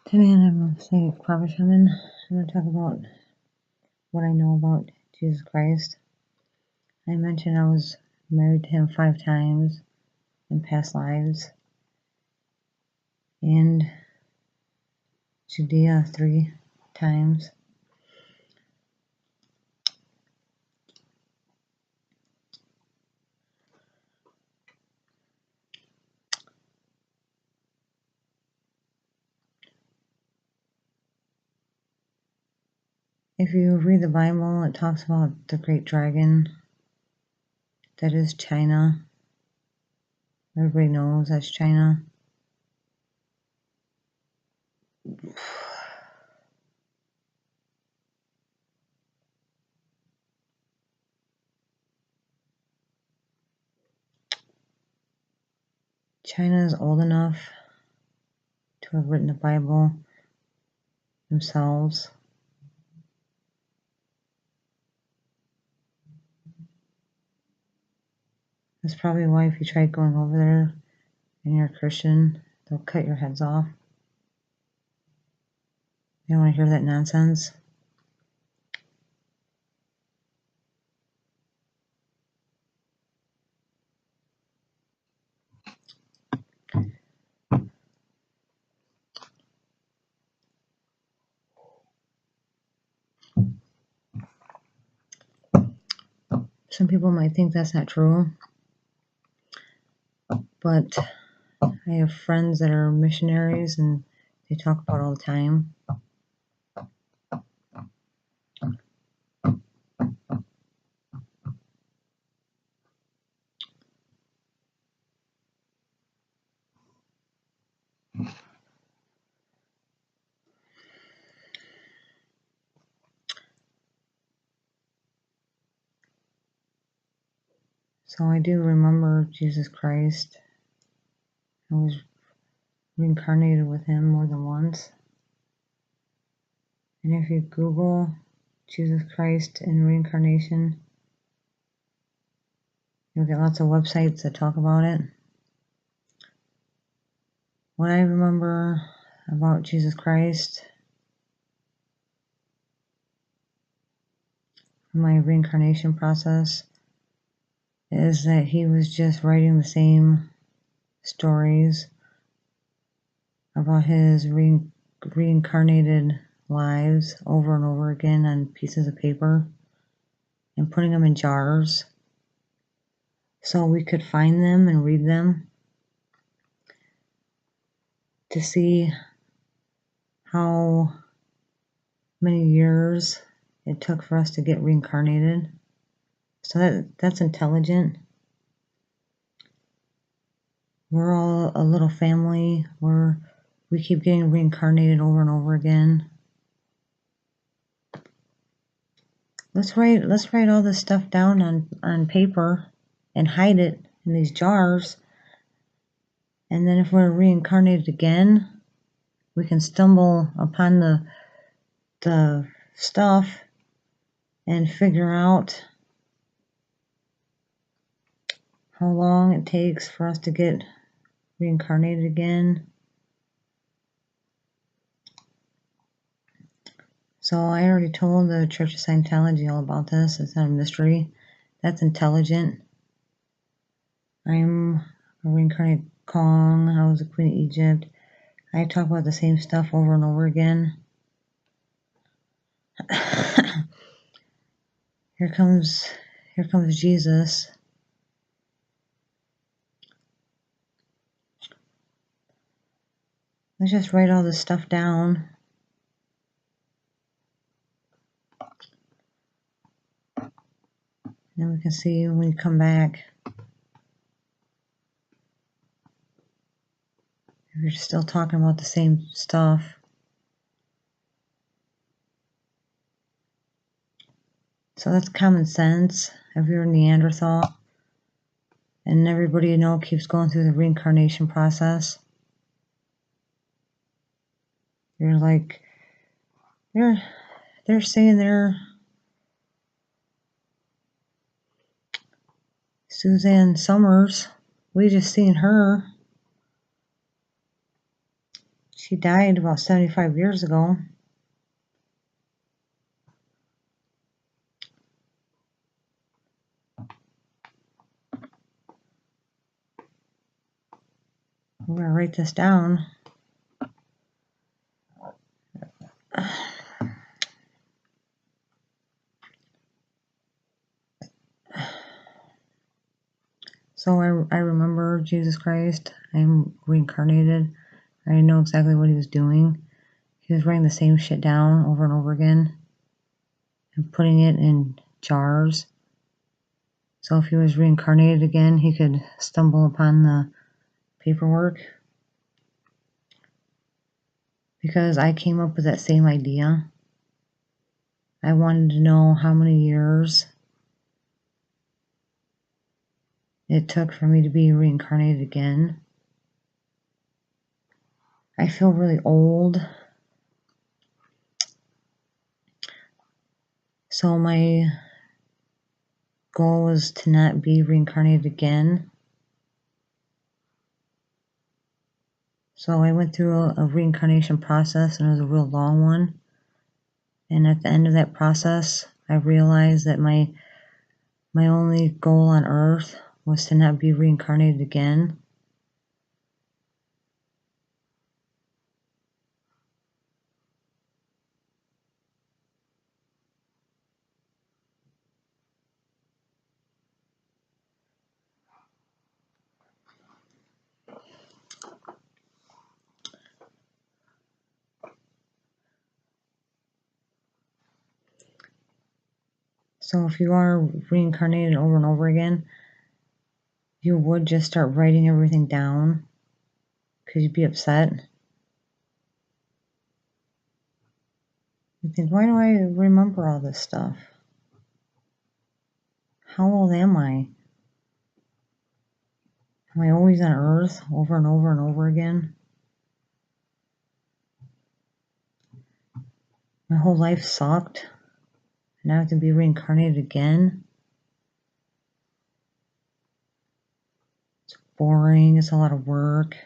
Today I'm saying Prophet Shaman. I'm going to talk about what I know about Jesus Christ. I mentioned I was married to him 5 times in past lives, and Judea 3 times. If you read the Bible, it talks about the great dragon that is China. Everybody knows that's China. China is old enough to have written the Bible themselves. That's probably why if you try going over there and you're a Christian, they'll cut your heads off. You don't want to hear that nonsense. Some people might think that's not true, but I have friends that are missionaries and they talk about it all the time. So I do remember Jesus Christ. I was reincarnated with him more than once. And if you Google Jesus Christ and reincarnation, you'll get lots of websites that talk about it. What I remember about Jesus Christ from my reincarnation process is that he was just writing the same stories about his reincarnated lives over and over again on pieces of paper and putting them in jars so we could find them and read them to see how many years it took for us to get reincarnated. So that's intelligent. We're all a little family where we keep getting reincarnated over and over again. Let's write all this stuff down on paper and hide it in these jars. And then if we're reincarnated again, we can stumble upon the stuff and figure out how long it takes for us to get reincarnated again. So I already told the Church of Scientology all about this. It's not a mystery. That's intelligent. I'm a reincarnated Kong. I was a queen of Egypt. I talk about the same stuff over and over again. Here comes Jesus. Let's just write all this stuff down. And we can see when we come back if you're still talking about the same stuff. So that's common sense. If you're a Neanderthal and everybody you know keeps going through the reincarnation process, you're like, they're saying they're Suzanne Summers. We just seen her. She died about 75 years ago. I'm going to write this down. So I remember Jesus Christ. I'm reincarnated. I know exactly what he was doing. He was writing the same shit down over and over again and putting it in jars. So if he was reincarnated again, he could stumble upon the paperwork. Because I came up with that same idea. I wanted to know how many years it took for me to be reincarnated again. I feel really old. So my goal was to not be reincarnated again. So I went through a reincarnation process, and it was a real long one. And at the end of that process, I realized that my only goal on earth was to not be reincarnated again. So if you are reincarnated over and over again, you would just start writing everything down because you'd be upset. You think, why do I remember all this stuff? How old am I? Am I always on Earth over and over and over again? My whole life sucked. And I have to be reincarnated again. It's boring. It's a lot of work.